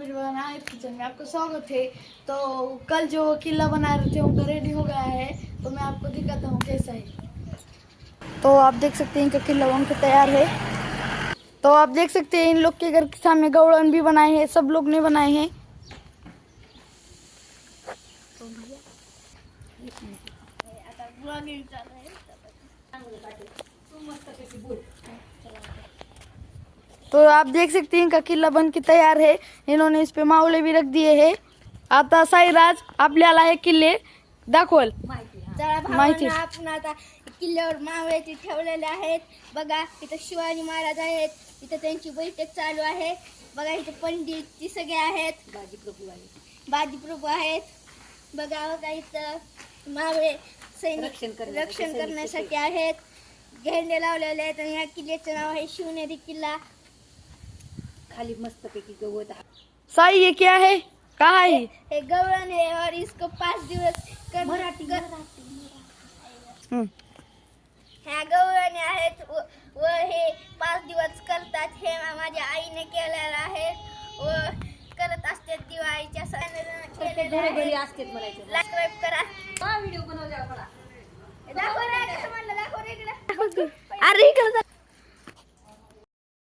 Video बनाए kitchen में आपका स्वागत है। तो कल जो किला बना रहे थे उनका रेडी हो गया है, तो मैं आपको दिखाता हूँ कैसा है। तो आप देख सकते हैं इनका किला बन के तैयार है। तो आप देख सकते हैं इन लोग के घर के सामने गौड़न भी बनाए हैं, सब लोग ने बनाए हैं। तो आप देख सकते हैं इनका किल्ला बन के तैयार है। इन्होंने इस पे मावळे भी रख दिए हैं। आता साईराज आपल्याला हे किल्ले दाखवल माहिती। आपण आता किल्ल्यावर मावळ्याचे ठेवलेले आहेत। बघा इथं शिवाजी महाराज आहेत, इथं त्यांची बैठक चालू आहे। बघा इथे पंडित ती सगळे आहेत, बाजी प्रभू आहेत। बघा इथं मावळे सैनिक रक्षण करण्यासाठी आहेत, झेंडे लावलेले आहेत। आणि या किल्ल्याचं नाव आहे शिवनेरी किल्ला। खाली मस्तपैकी गवत आहे। साई ये क्या है, कहाँ है? हे गवळण है और इसको 5 दिवस ह्या गवळणी आहेत व हे 5 दिवस करतात। हे माझ्या आईने केलेलं आहे व करत असते दिवाळीच्या सणाला केलेलं आहे। सबस्क्राइब करा।